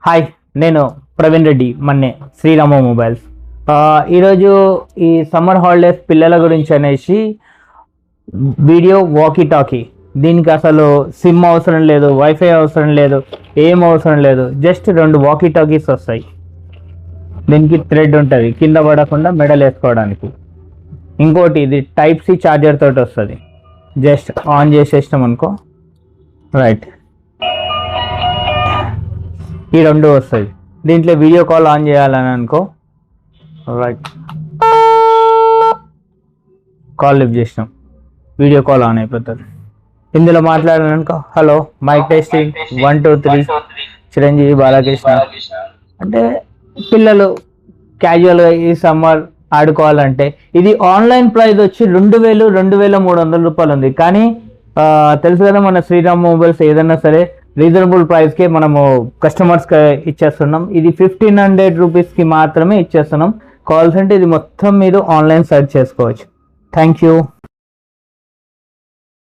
Hi, నేను ప్రవీణ్ రెడ్డి మన్నే, Srirama mobiles. ఈరోజు ఈ సమ్మర్ హాలిడేస్ పిల్లల గురించి అనేసి వీడియో వాకీ టాకీ. దీనికి అసలు సిమ్ అవసరం లేదు, వైఫై అవసరం లేదు, ఏం అవసరం లేదు. జస్ట్ 2 వాకీ టాకీస్ వస్తాయి. దీనికి థ్రెడ్ ఉంటుంది కింద పడకుండా మెడల్ వేసుకోవడానికి. ఇంకోటి ఇది టైప్ సి ఛార్జర్ తోటి వస్తుంది. జస్ట్ ఆన్ చేసేసినాం అనుకో, రైట్, ఈ 2 వస్తాయి. దీంట్లో వీడియో కాల్ ఆన్ చేయాలని అనుకో, రైట్, కాల్ లిఫ్ట్ చేసినాం, వీడియో కాల్ ఆన్ అయిపోతుంది. ఇందులో మాట్లాడాలనుకో, hello mike testing 1 2 3 Chiranjeevi Balakrishna అంటే పిల్లలు క్యాజువల్గా ఈ సమ్మర్ ఆడుకోవాలంటే. ఇది ఆన్లైన్ ప్రైస్ వచ్చి 2,300 రూపాయలు ఉంది. కానీ తెలుసు కదా, మన శ్రీరామ్ మొబైల్స్ ఏదైనా సరే రీజనబుల్ ప్రైస్కే మనము కస్టమర్స్కి ఇచ్చేస్తున్నాం. ఇది 1,500 రూపీస్కి మాత్రమే ఇచ్చేస్తున్నాం. కావాల్సింటే ఇది మొత్తం మీరు ఆన్లైన్ సెర్చ్ చేసుకోవచ్చు. Thank you.